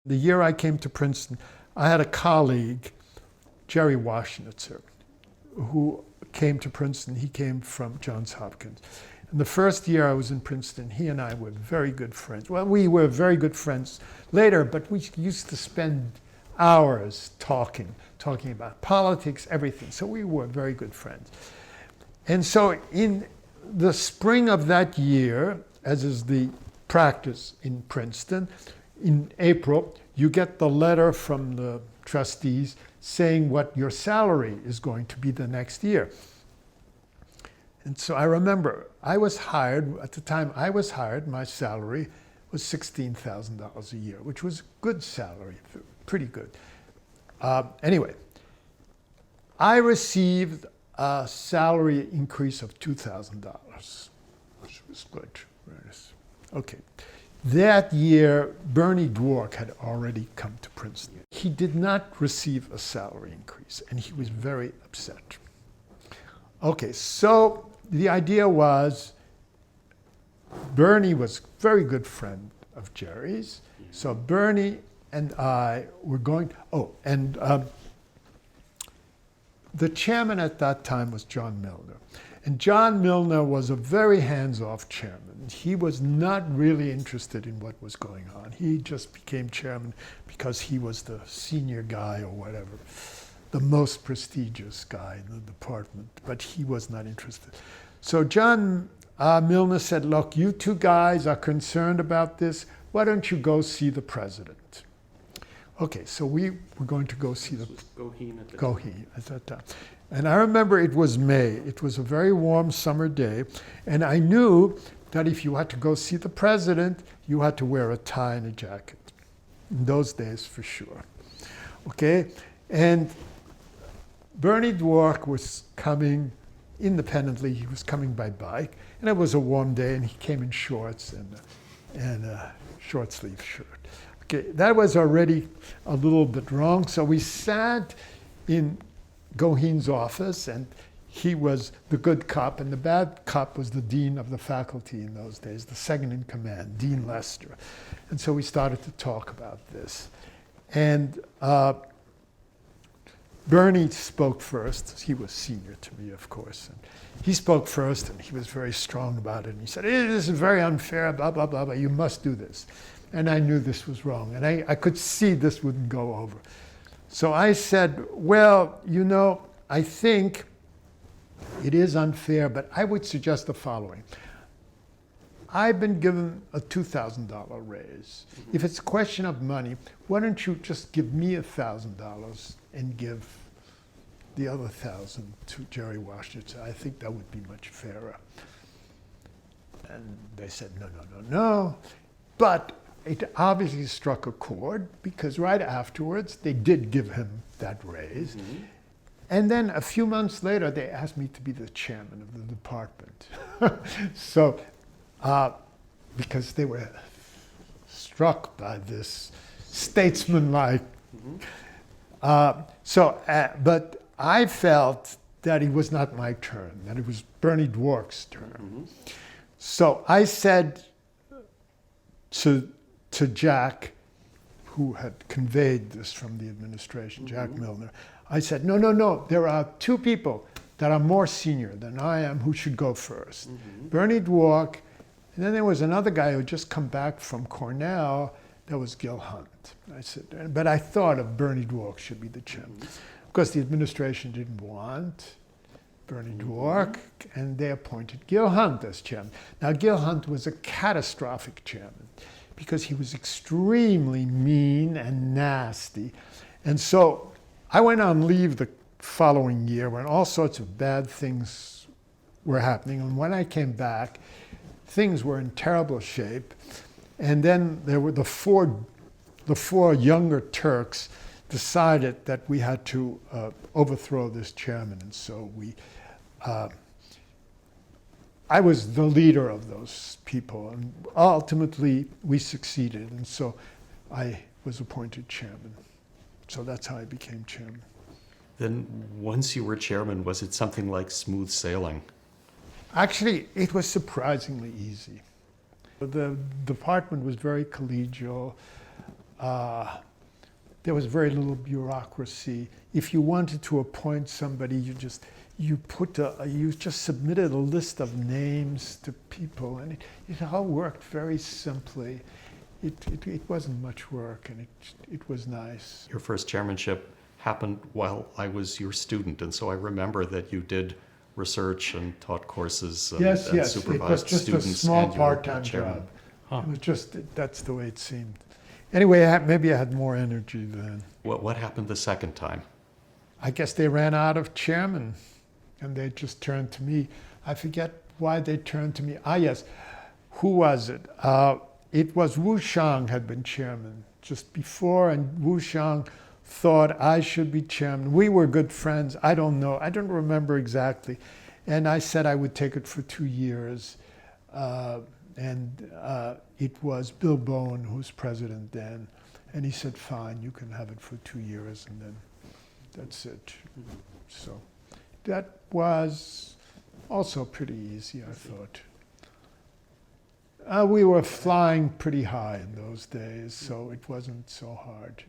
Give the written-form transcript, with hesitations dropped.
The year I came to Princeton, I had a colleague, Jerry Washnitzer, who came to Princeton. He came from Johns Hopkins. And the first year I was in Princeton, he and I were very good friends. Well, we were very good friends later, but we used to spend hours talking about politics, everything. So we were very good friends. And so in the spring of that year, as is the practice in Princeton, in April, you get the letter from the trustees saying what your salary is going to be the next year. And so I remember I was hired, at the time I was hired, my salary was $16,000 a year, which was a good salary, pretty good. Anyway, I received a salary increase of $2,000, which was good. Okay. That year, Bernie Dwork had already come to Princeton. He did not receive a salary increase, and he was very upset. Okay, so the idea was, Bernie was a very good friend of Jerry's, so Bernie and I were going, the chairman at that time was John Milner. And John Milner was a very hands-off chairman. He was not really interested in what was going on. He just became chairman because he was the senior guy or whatever, the most prestigious guy in the department, but he was not interested. So John Milner said, look, you two guys are concerned about this. Why don't you go see the president? Okay, so we were going to go see the Goheen at that time. And I remember it was May. It was a very warm summer day. And I knew that if you had to go see the president, you had to wear a tie and a jacket. In those days, for sure. Okay? And Bernie Dwork was coming independently. He was coming by bike. And it was a warm day, and he came in shorts and a short-sleeve shirt. Okay, that was already a little bit wrong. So we sat in Goheen's office, and he was the good cop, and the bad cop was the dean of the faculty in those days, the second in command, Dean Lester. And so we started to talk about this. And Bernie spoke first. He was senior to me, of course. And he spoke first, and he was very strong about it. And he said, this is very unfair, blah, blah, blah, blah. You must do this. And I knew this was wrong. And I could see this wouldn't go over. So I said, well, you know, I think it is unfair, but I would suggest the following. I've been given a $2,000 raise. If it's a question of money, why don't you just give me $1,000 and give the other $1,000 to Jerry Washnitzer? I think that would be much fairer. And they said, no. But it obviously struck a chord, because right afterwards, they did give him that raise. Mm-hmm. And then a few months later, they asked me to be the chairman of the department. So, because they were struck by this statesman-like. Mm-hmm. But I felt that it was not my turn, that it was Bernie Dwork's turn. Mm-hmm. So I said to Jack, who had conveyed this from the administration, mm-hmm. Jack Milner, I said, no, there are two people that are more senior than I am who should go first. Mm-hmm. Bernie Dwork, and then there was another guy who had just come back from Cornell, that was Gil Hunt. I said, but I thought of Bernie Dwork should be the chairman. Mm-hmm. Of course, the administration didn't want Bernie Dwork, mm-hmm. and they appointed Gil Hunt as chairman. Now, Gil Hunt was a catastrophic chairman because he was extremely mean and nasty. And so I went on leave the following year when all sorts of bad things were happening. And when I came back, things were in terrible shape. And then there were the four younger Turks decided that we had to overthrow this chairman. And so I was the leader of those people. And ultimately, we succeeded. And so I was appointed chairman. So that's how I became chairman. Then once you were chairman, was it something like smooth sailing? Actually, it was surprisingly easy. The department was very collegial. There was very little bureaucracy. If you wanted to appoint somebody, you just submitted a list of names to people, and it all worked very simply. It wasn't much work, and it was nice. Your first chairmanship happened while I was your student, and so I remember that you did research and taught courses and, Yes, and yes. supervised It was just students. a small and you were part-time chairman. job. Huh. It was just, that's the way it seemed. Anyway, maybe I had more energy then. What happened the second time? I guess they ran out of chairman, and they just turned to me. I forget why they turned to me. Yes. Who was it? It was Wu Shang had been chairman just before, and Wu Shang thought I should be chairman. We were good friends. I don't know. I don't remember exactly. And I said I would take it for 2 years. It was Bill Bowen who was president then. And he said, fine, you can have it for 2 years, and then that's it. So that was also pretty easy, I thought. We were flying pretty high in those days, so it wasn't so hard.